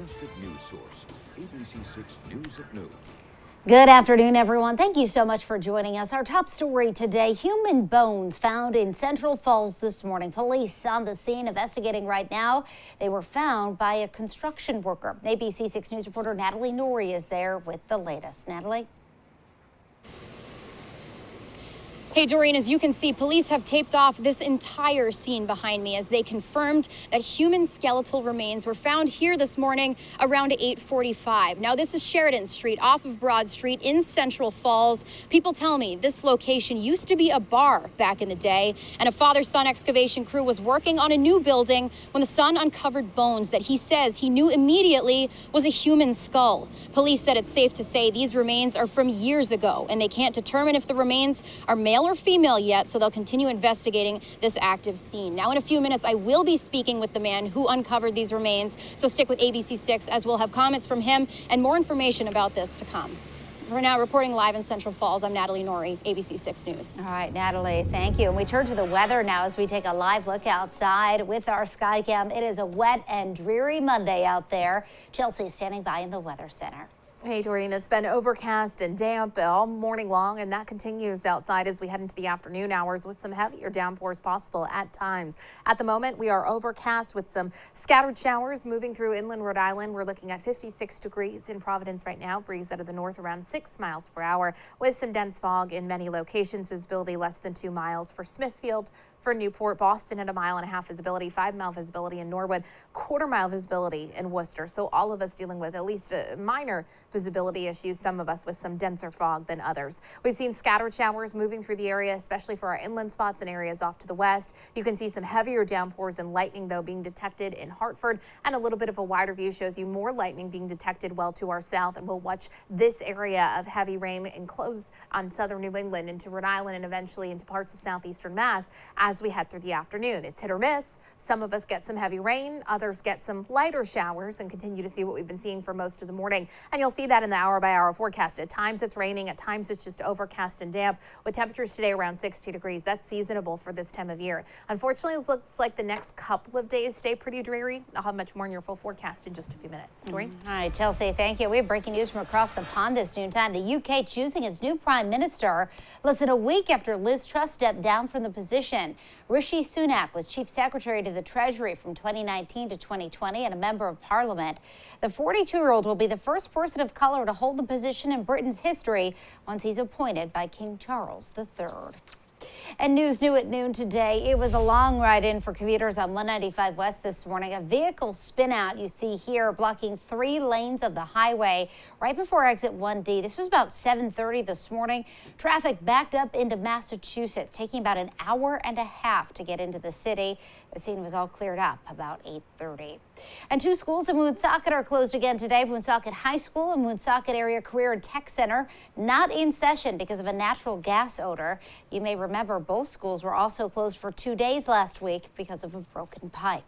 trusted news source, ABC6 News at Noon. Good afternoon, everyone. Thank you so much for joining us. Our top story today, human bones found in Central Falls this morning. Police on the scene investigating right now. They were found by a construction worker. ABC6 News reporter Natalie Norrie is there with the latest. Natalie? Hey, Doreen, as you can see, police have taped off this entire scene behind me as they confirmed that human skeletal remains were found here this morning around 8:45. Now, this is Sheridan Street off of Broad Street in Central Falls. People tell me this location used to be a bar back in the day, and a father-son excavation crew was working on a new building when the son uncovered bones that he says he knew immediately was a human skull. Police said it's safe to say these remains are from years ago, and they can't determine if the remains are male or female yet, so they'll continue investigating this active scene. Now, in a few minutes, I will be speaking with the man who uncovered these remains, so stick with ABC6 as we'll have comments from him and more information about this to come. For now, reporting live in Central Falls, I'm Natalie Norrie, ABC6 News. All right, Natalie, thank you. And we turn to the weather now as we take a live look outside with our Skycam. It is a wet and dreary Monday out there. Chelsea standing by in the Weather Center. Hey, Doreen, it's been overcast and damp all morning long, and that continues outside as we head into the afternoon hours with some heavier downpours possible at times. At the moment, we are overcast with some scattered showers moving through inland Rhode Island. We're looking at 56 degrees in Providence right now. Breeze out of the north around 6 miles per hour with some dense fog in many locations. Visibility less than 2 miles for Smithfield, for Newport, Boston at 1.5 mile visibility, 5 mile visibility in Norwood, 1/4 mile visibility in Worcester. So all of us dealing with at least a minor visibility issues, some of us with some denser fog than others. We've seen scattered showers moving through the area, especially for our inland spots and areas off to the west. You can see some heavier downpours and lightning, though, being detected in Hartford, and a little bit of a wider view shows you more lightning being detected well to our south. And we'll watch this area of heavy rain enclose on southern New England into Rhode Island and eventually into parts of southeastern Mass as we head through the afternoon. It's hit or miss. Some of us get some heavy rain, others get some lighter showers, and continue to see what we've been seeing for most of the morning. And you'll see that in the hour-by-hour forecast. At times it's raining, at times it's just overcast and damp, with temperatures today around 60 degrees. That's seasonable for this time of year. Unfortunately, it looks like the next couple of days stay pretty dreary. I'll have much more in your full forecast in just a few minutes. Doreen? All right, Chelsea, thank you. We have breaking news from across the pond this noontime. The UK choosing its new prime minister less than a week after Liz Truss stepped down from the position. Rishi Sunak was chief secretary to the Treasury from 2019 to 2020 and a member of parliament. The 42-year-old will be the first person of color to hold the position in Britain's history once he's appointed by King Charles III. And news new at noon today. It was a long ride in for commuters on 195 West this morning. A vehicle spin out you see here blocking 3 lanes of the highway right before exit 1D. This was about 7:30 this morning. Traffic backed up into Massachusetts, taking about an hour and a half to get into the city. The scene was all cleared up about 8:30. And 2 schools in Woonsocket are closed again today. Woonsocket High School and Woonsocket Area Career and Tech Center not in session because of a natural gas odor. You may remember both schools were also closed for 2 days last week because of a broken pipe.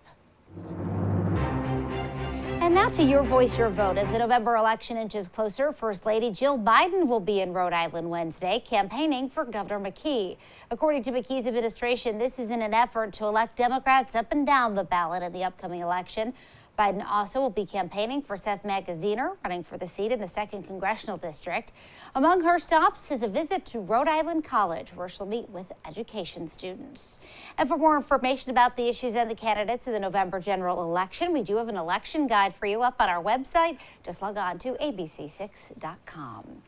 And now to Your Voice, Your Vote. As the November election inches closer, First Lady Jill Biden will be in Rhode Island Wednesday campaigning for Governor McKee. According to McKee's administration, this is in an effort to elect Democrats up and down the ballot in the upcoming election. Biden also will be campaigning for Seth Magaziner, running for the seat in the 2nd Congressional District. Among her stops is a visit to Rhode Island College, where she'll meet with education students. And for more information about the issues and the candidates in the November general election, we do have an election guide for you up on our website. Just log on to abc6.com.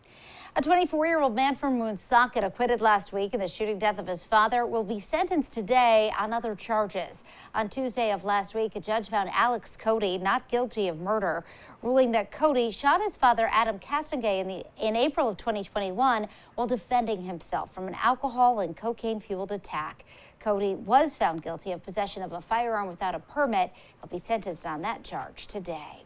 A 24-year-old man from Woonsocket acquitted last week in the shooting death of his father will be sentenced today on other charges. On Tuesday of last week, a judge found Alex Cody not guilty of murder, ruling that Cody shot his father, Adam Castengay, in April of 2021 while defending himself from an alcohol and cocaine-fueled attack. Cody was found guilty of possession of a firearm without a permit. He'll be sentenced on that charge today.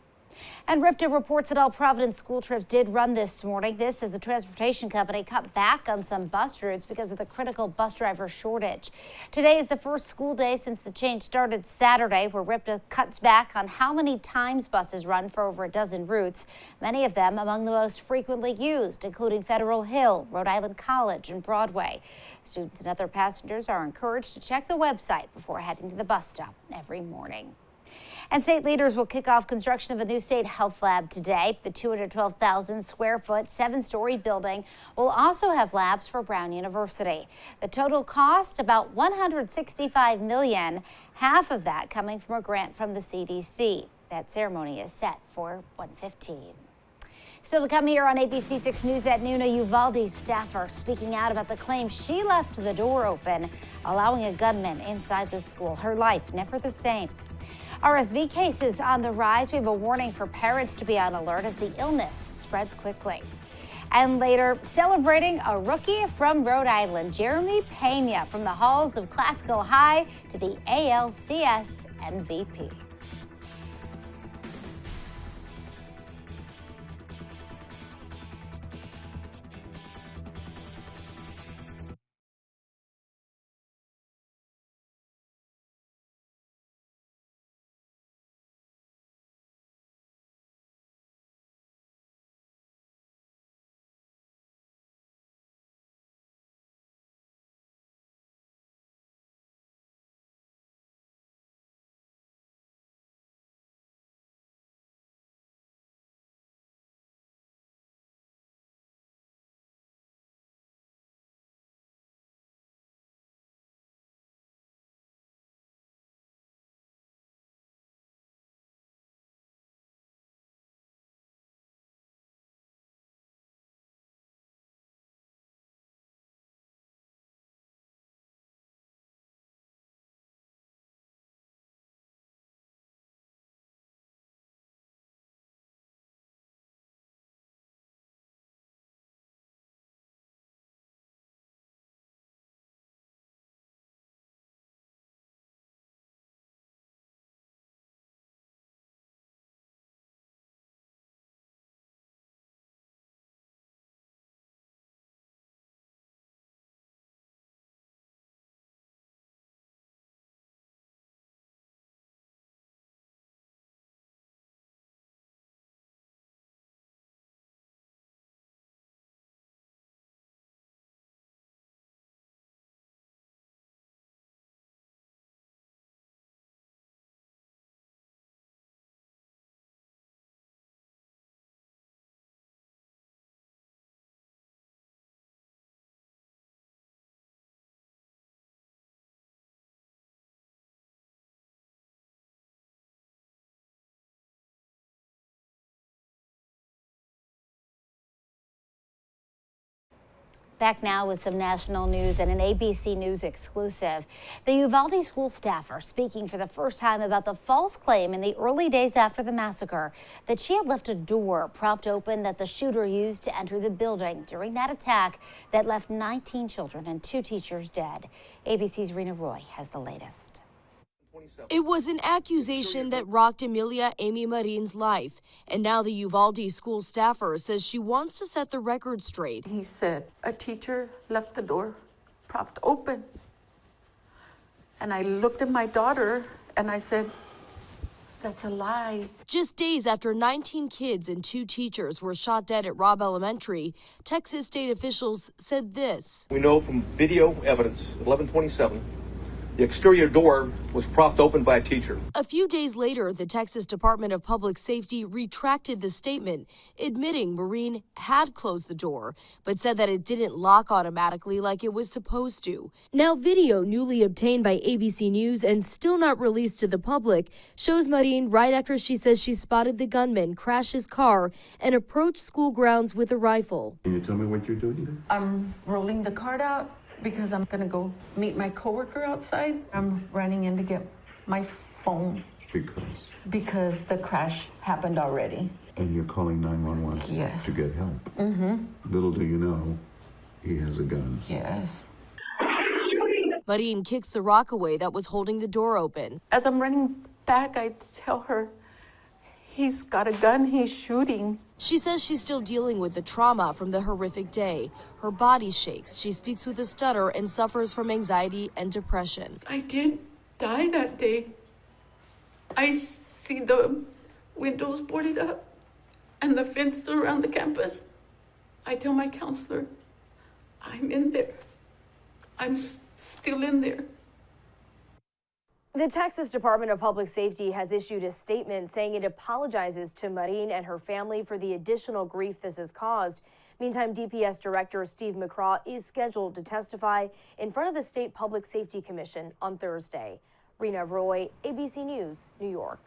And RIPTA reports that all Providence school trips did run this morning. This as the transportation company cut back on some bus routes because of the critical bus driver shortage. Today is the first school day since the change started Saturday, where RIPTA cuts back on how many times buses run for over a dozen routes, many of them among the most frequently used, including Federal Hill, Rhode Island College, and Broadway. Students and other passengers are encouraged to check the website before heading to the bus stop every morning. And state leaders will kick off construction of a new state health lab today. The 212,000 square foot, 7-story building will also have labs for Brown University. The total cost about $165 million, half of that coming from a grant from the CDC. That ceremony is set for 1:15. Still to come here on ABC6 News at noon, a Uvalde staffer speaking out about the claim she left the door open, allowing a gunman inside the school. Her life never the same. RSV cases on the rise. We have a warning for parents to be on alert as the illness spreads quickly. And later, celebrating a rookie from Rhode Island, Jeremy Pena, from the halls of Classical High to the ALCS MVP. Back now with some national news and an ABC News exclusive. The Uvalde school staffer speaking for the first time about the false claim in the early days after the massacre that she had left a door propped open that the shooter used to enter the building during that attack that left 19 children and 2 teachers dead. ABC's Rena Roy has the latest. It was an accusation that rocked Amelia Amy Marin's life, and now the Uvalde school staffer says she wants to set the record straight. He said a teacher left the door propped open. And I looked at my daughter and I said, that's a lie. Just days after 19 kids and 2 teachers were shot dead at Robb Elementary, Texas state officials said this. We know from video evidence, 11/27, the exterior door was propped open by a teacher. A few days later, the Texas Department of Public Safety retracted the statement, admitting Marin had closed the door, but said that it didn't lock automatically like it was supposed to. Now, video newly obtained by ABC News and still not released to the public shows Marin right after she says she spotted the gunman crash his car and approach school grounds with a rifle. Can you tell me what you're doing there? I'm rolling the cart out because I'm gonna go meet my coworker outside. I'm running in to get my phone because the crash happened already. And you're calling 911 Yes. to get help. Mm-hmm. Little do you know, he has a gun. Yes. Marin kicks the rock away that was holding the door open. As I'm running back, I tell her, he's got a gun, he's shooting. She says she's still dealing with the trauma from the horrific day. Her body shakes, she speaks with a stutter, and suffers from anxiety and depression. I did die that day. I see the windows boarded up and the fence around the campus. I tell my counselor, I'm in there. I'm still in there. The Texas Department of Public Safety has issued a statement saying it apologizes to Marin and her family for the additional grief this has caused. Meantime, DPS Director Steve McCraw is scheduled to testify in front of the State Public Safety Commission on Thursday. Rena Roy, ABC News, New York.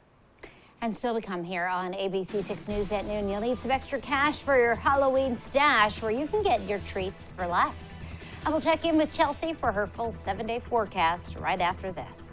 And still to come here on ABC6 News at noon, you'll need some extra cash for your Halloween stash where you can get your treats for less. And we'll check in with Chelsea for her full 7-day forecast right after this.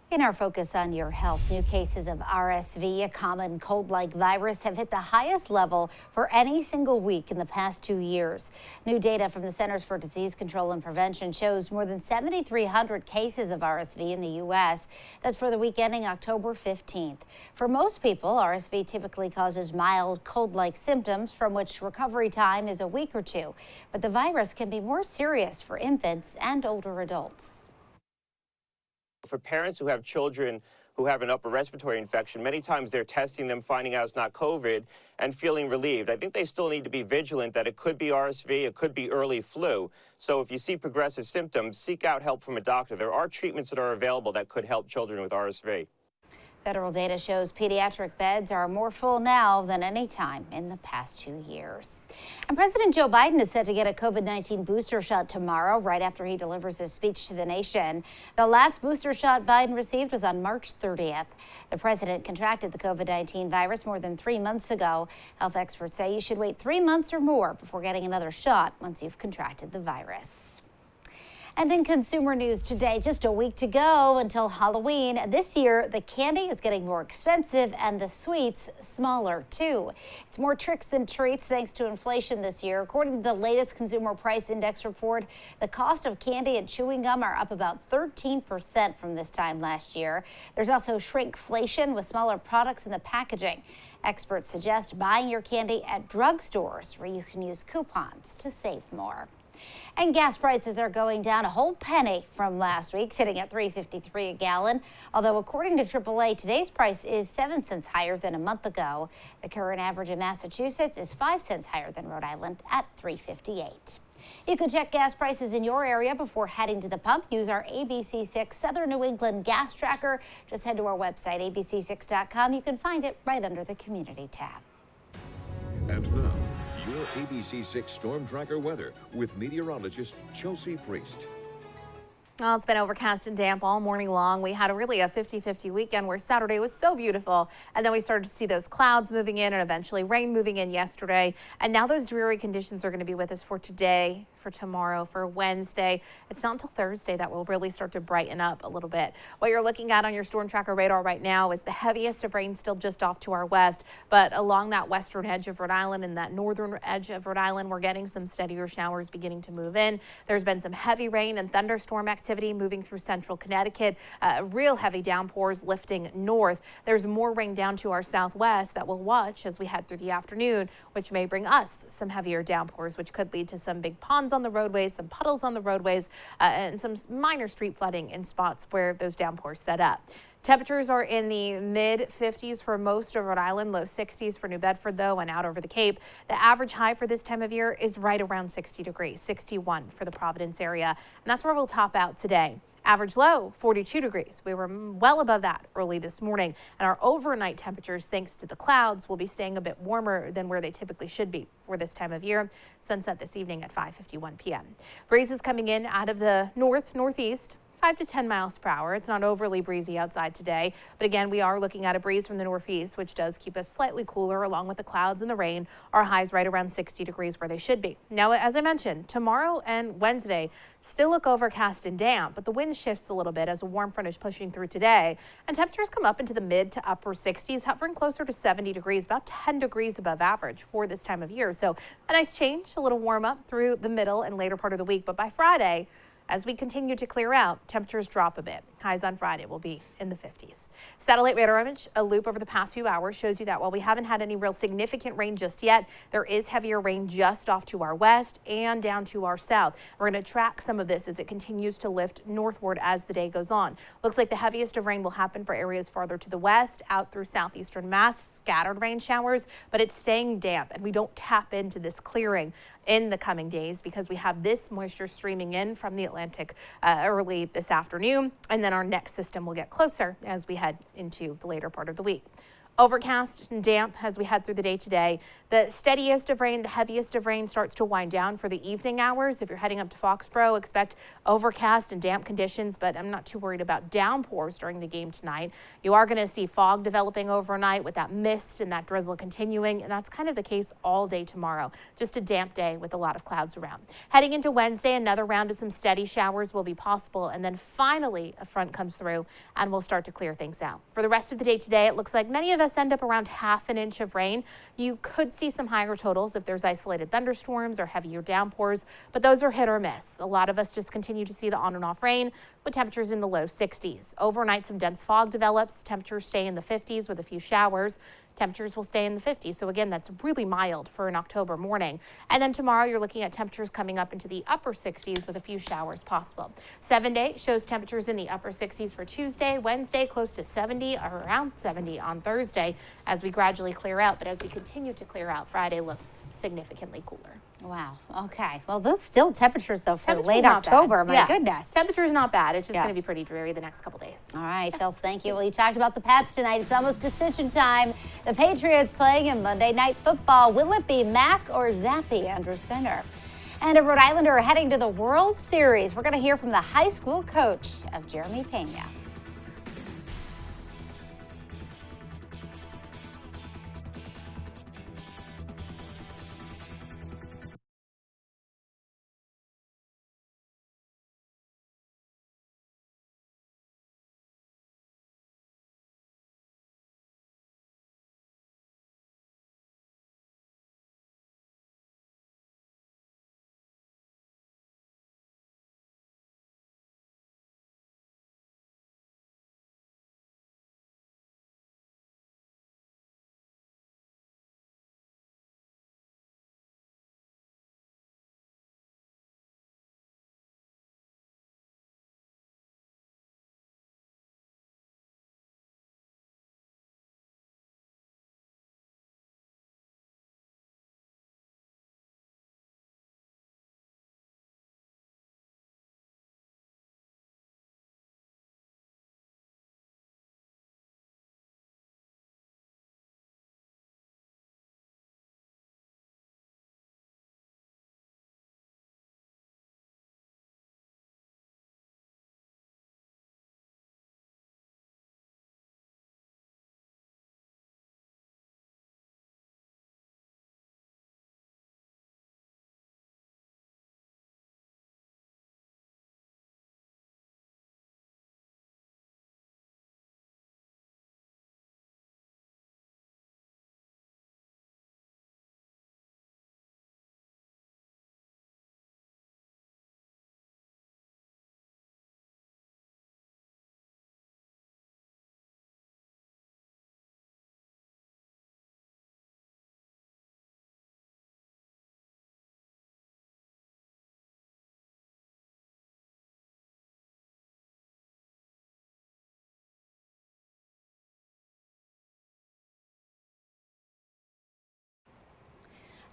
In our focus on your health, new cases of RSV, a common cold-like virus, have hit the highest level for any single week in the past 2 years. New data from the Centers for Disease Control and Prevention shows more than 7,300 cases of RSV in the U.S. That's for the week ending October 15th. For most people, RSV typically causes mild cold-like symptoms from which recovery time is a week or two. But the virus can be more serious for infants and older adults. For parents who have children who have an upper respiratory infection, many times they're testing them, finding out it's not COVID, and feeling relieved. I think they still need to be vigilant that it could be RSV, it could be early flu. So if you see progressive symptoms, seek out help from a doctor. There are treatments that are available that could help children with RSV. Federal data shows pediatric beds are more full now than any time in the past 2 years. And President Joe Biden is set to get a COVID-19 booster shot tomorrow, right after he delivers his speech to the nation. The last booster shot Biden received was on March 30th. The president contracted the COVID-19 virus more than 3 months ago. Health experts say you should wait 3 months or more before getting another shot once you've contracted the virus. And in consumer news today, just a week to go until Halloween. This year, the candy is getting more expensive and the sweets smaller, too. It's more tricks than treats thanks to inflation this year. According to the latest Consumer Price Index report, the cost of candy and chewing gum are up about 13% from this time last year. There's also shrinkflation with smaller products in the packaging. Experts suggest buying your candy at drugstores where you can use coupons to save more. And gas prices are going down a whole penny from last week, sitting at $3.53 a gallon. Although, according to AAA, today's price is 7 cents higher than a month ago. The current average in Massachusetts is 5 cents higher than Rhode Island at $3.58. You can check gas prices in your area before heading to the pump. Use our ABC6 Southern New England gas tracker. Just head to our website, abc6.com. You can find it right under the Community tab. And now, your ABC6 Storm Tracker weather with meteorologist Chelsea Priest. Well, it's been overcast and damp all morning long. We had a 50-50 weekend where Saturday was so beautiful. And then we started to see those clouds moving in and eventually rain moving in yesterday. And now those dreary conditions are going to be with us for today, for for tomorrow. For Wednesday, it's not until Thursday that will really start to brighten up a little bit. What you're looking at on your storm tracker radar right now is the heaviest of rain still just off to our west, but along that western edge of Rhode Island and that northern edge of Rhode Island, we're getting some steadier showers beginning to move in. There's been some heavy rain and thunderstorm activity moving through central Connecticut, real heavy downpours lifting north. There's more rain down to our southwest that we'll watch as we head through the afternoon, which may bring us some heavier downpours, which could lead to some big ponds on the roadways, some puddles on the roadways, and some minor street flooding in spots where those downpours set up. Temperatures are in the mid 50s for most of Rhode Island, low 60s for New Bedford, though, and out over the Cape. The average high for this time of year is right around 60 degrees, 61 for the Providence area, and that's where we'll top out today. Average low, 42 degrees. We were well above that early this morning, and our overnight temperatures, thanks to the clouds, will be staying a bit warmer than where they typically should be for this time of year. Sunset this evening at 5:51 p.m. Breezes coming in out of the northeast. 5 to 10 miles per hour. It's not overly breezy outside today, but again, we are looking at a breeze from the northeast, which does keep us slightly cooler along with the clouds and the rain. Our highs right around 60 degrees where they should be. Now, as I mentioned, tomorrow and Wednesday still look overcast and damp, but the wind shifts a little bit as a warm front is pushing through today, and temperatures come up into the mid to upper 60s, hovering closer to 70 degrees, about 10 degrees above average for this time of year. So a nice change, a little warm up through the middle and later part of the week, but by Friday, as we continue to clear out, temperatures drop a bit. Highs on Friday will be in the 50s. Satellite radar image, a loop over the past few hours, shows you that while we haven't had any real significant rain just yet, there is heavier rain just off to our west and down to our south. We're going to track some of this as it continues to lift northward as the day goes on. Looks like the heaviest of rain will happen for areas farther to the west, out through southeastern Mass, scattered rain showers, but it's staying damp, and we don't tap into this clearing in the coming days because we have this moisture streaming in from the Atlantic early this afternoon, and then our next system will get closer as we head into the later part of the week. Overcast and damp as we head through the day today. The steadiest of rain, the heaviest of rain starts to wind down for the evening hours. If you're heading up to Foxborough, expect overcast and damp conditions, but I'm not too worried about downpours during the game tonight. You are going to see fog developing overnight with that mist and that drizzle continuing, and that's kind of the case all day tomorrow. Just a damp day with a lot of clouds around. Heading into Wednesday, another round of some steady showers will be possible, and then finally a front comes through and we'll start to clear things out. For the rest of the day today, it looks like many of us end up around half an inch of rain. You could see some higher totals if there's isolated thunderstorms or heavier downpours, but those are hit or miss. A lot of us just continue to see the on and off rain with temperatures in the low 60s. Overnight, some dense fog develops. Temperatures stay in the 50s with a few showers. Temperatures will stay in the 50s. So again, that's really mild for an October morning. And then tomorrow, you're looking at temperatures coming up into the upper 60s with a few showers possible. 7-day shows temperatures in the upper 60s for Tuesday. Wednesday, close to 70 or around 70 on Thursday as we gradually clear out. But as we continue to clear out, Friday looks significantly cooler. Wow. Okay. Well, those still temperatures, though, for late October. My goodness. Temperature's not bad. It's just going to be pretty dreary the next couple days. All right, Chels, thank you. Well, you talked about the Pats tonight. It's almost decision time. The Patriots playing in Monday Night Football. Will it be Mac or Zappy under center? And a Rhode Islander heading to the World Series. We're going to hear from the high school coach of Jeremy Pena.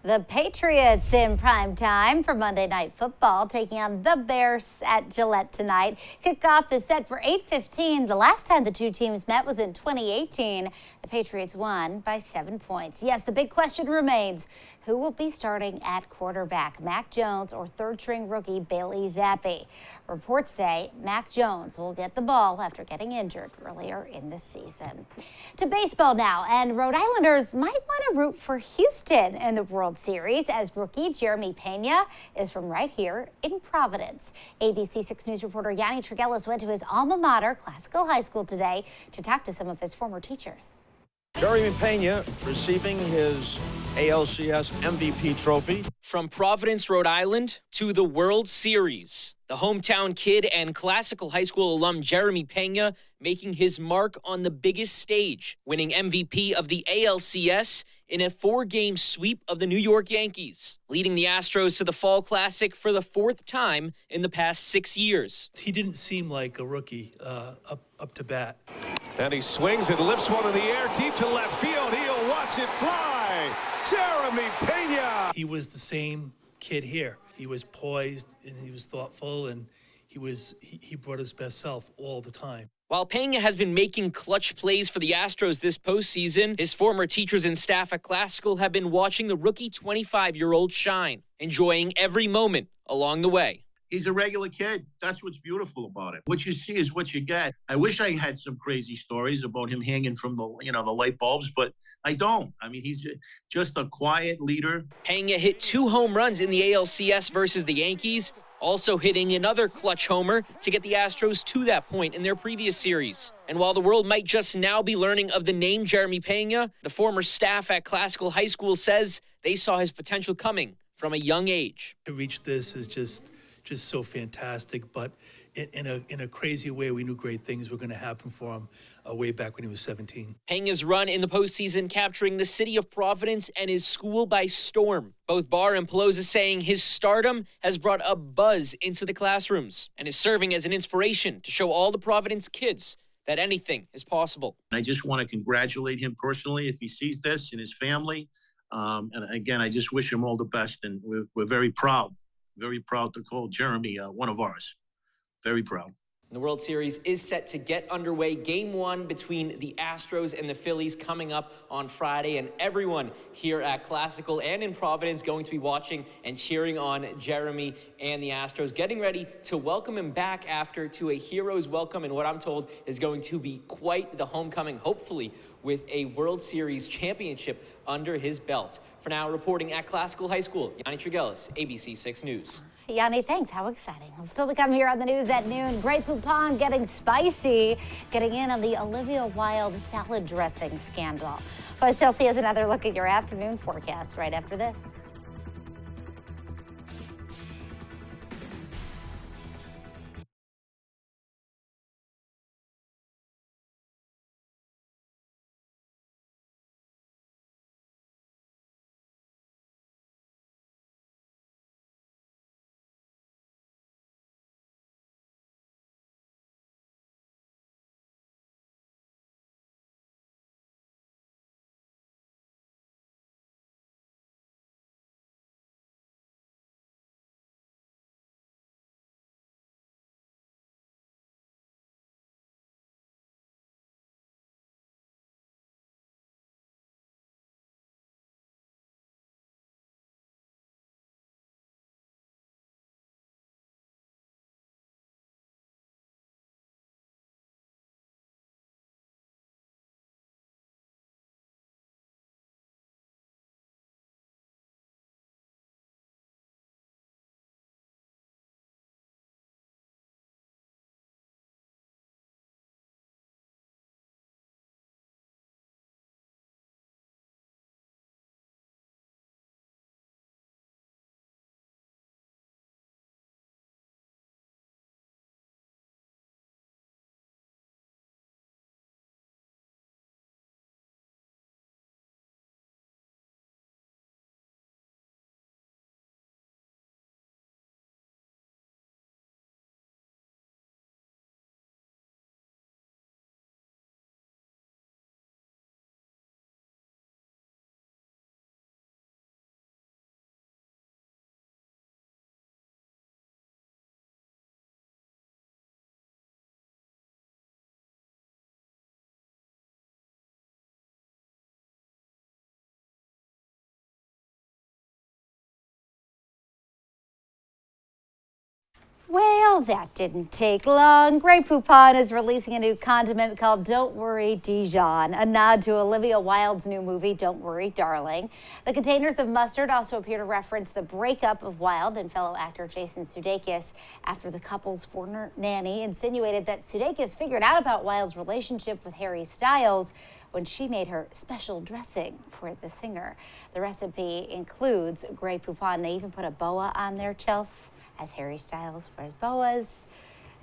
The Patriots in prime time for Monday Night Football, taking on the Bears at Gillette tonight. Kickoff is set for 8:15. The last time the two teams met was in 2018. The Patriots won by 7 points. Yes, the big question remains, who will be starting at quarterback, Mac Jones or third-string rookie Bailey Zappi? Reports say Mac Jones will get the ball after getting injured earlier in the season. To baseball now, and Rhode Islanders might want to root for Houston in the World Series as rookie Jeremy Pena is from right here in Providence. ABC6 News reporter Yanni Triggelis went to his alma mater, Classical High School, today to talk to some of his former teachers. Jeremy Pena receiving his ALCS MVP trophy. From Providence, Rhode Island to the World Series, the hometown kid and Classical High School alum Jeremy Pena making his mark on the biggest stage, winning MVP of the ALCS in a 4-game sweep of the New York Yankees, leading the Astros to the Fall Classic for the 4th time in the past 6 years. He didn't seem like a rookie up to bat. And he swings and lifts one in the air deep to left field. He'll watch it fly. Jeremy Pena. He was the same kid here. He was poised and he was thoughtful and he brought his best self all the time. While Pena has been making clutch plays for the Astros this postseason, his former teachers and staff at Classical have been watching the rookie 25-year-old shine, enjoying every moment along the way. He's a regular kid. That's what's beautiful about it. What you see is what you get. I wish I had some crazy stories about him hanging from the light bulbs, but I don't. I mean, he's just a quiet leader. Pena hit 2 home runs in the ALCS versus the Yankees, also hitting another clutch homer to get the Astros to that point in their previous series. And while the world might just now be learning of the name Jeremy Pena, the former staff at Classical High School says they saw his potential coming from a young age. To reach this is just so fantastic, but in a crazy way, we knew great things were going to happen for him way back when he was 17. Pena's run in the postseason capturing the city of Providence and his school by storm. Both Barr and Pelosi saying his stardom has brought a buzz into the classrooms and is serving as an inspiration to show all the Providence kids that anything is possible. I just want to congratulate him personally if he sees this and his family. And again, I just wish him all the best, and we're very proud. Very proud to call Jeremy one of ours. Very proud. The World Series is set to get underway. Game 1 between the Astros and the Phillies coming up on Friday. And everyone here at Classical and in Providence going to be watching and cheering on Jeremy and the Astros, getting ready to welcome him back after to a hero's welcome and what I'm told is going to be quite the homecoming, hopefully with a World Series championship under his belt. For now, reporting at Classical High School, Yanni Triggelis, ABC6 News. Yanni, thanks. How exciting. Still to come here on the news at noon. Grey Poupon getting spicy, getting in on the Olivia Wilde salad dressing scandal. Plus, Chelsea has another look at your afternoon forecast right after this. Well, that didn't take long. Grey Poupon is releasing a new condiment called Don't Worry Dijon, a nod to Olivia Wilde's new movie, Don't Worry Darling. The containers of mustard also appear to reference the breakup of Wilde and fellow actor Jason Sudeikis after the couple's former nanny insinuated that Sudeikis figured out about Wilde's relationship with Harry Styles when she made her special dressing for the singer. The recipe includes Grey Poupon. They even put a boa on their Chelsea, as Harry Styles wears boas.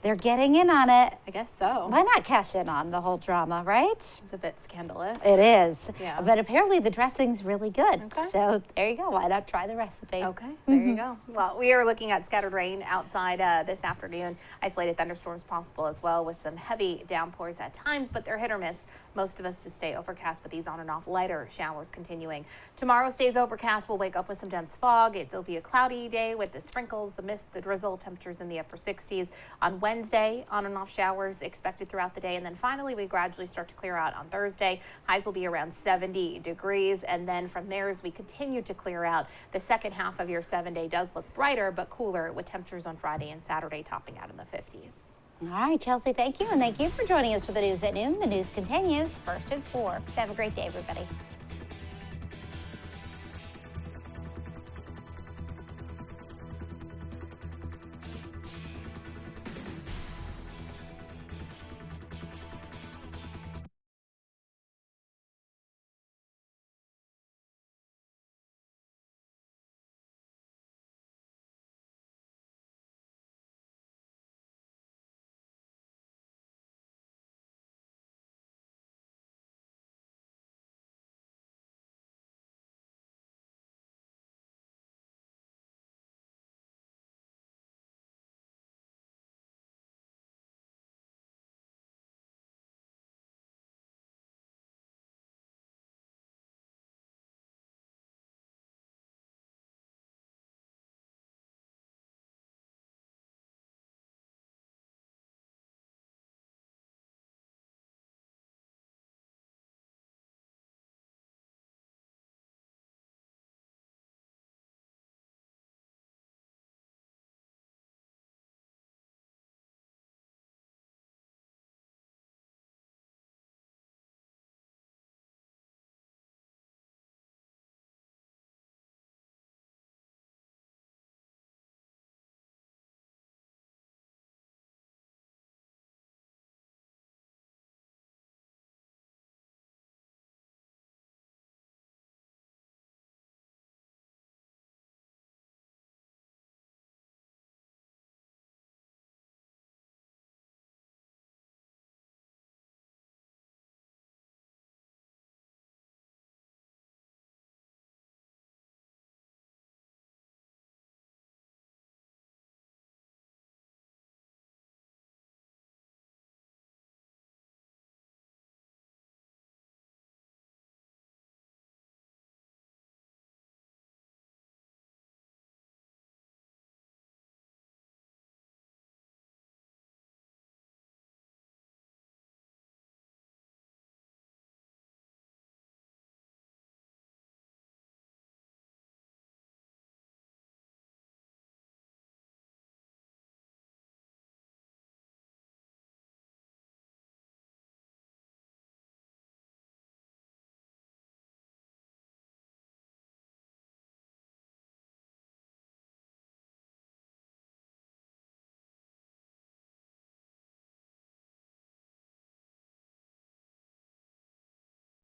They're getting in on it. I guess so. Why not cash in on the whole drama, right? It's a bit scandalous. It is. Yeah. But apparently the dressing's really good. Okay. So there you go. Why not try the recipe? Okay, there you go. Well, we are looking at scattered rain outside this afternoon. Isolated thunderstorms possible as well, with some heavy downpours at times, but they're hit or miss. Most of us just stay overcast, but these on and off lighter showers continuing. Tomorrow stays overcast. We'll wake up with some dense fog. It'll be a cloudy day with the sprinkles, the mist, the drizzle, temperatures in the upper 60s. On Wednesday, on and off showers expected throughout the day. And then finally, we gradually start to clear out on Thursday. Highs will be around 70 degrees. And then from there, as we continue to clear out, the second half of your 7-day does look brighter, but cooler, with temperatures on Friday and Saturday topping out in the 50s. All right, Chelsea, thank you. And thank you for joining us for the news at noon. The news continues first at 4. Have a great day, everybody.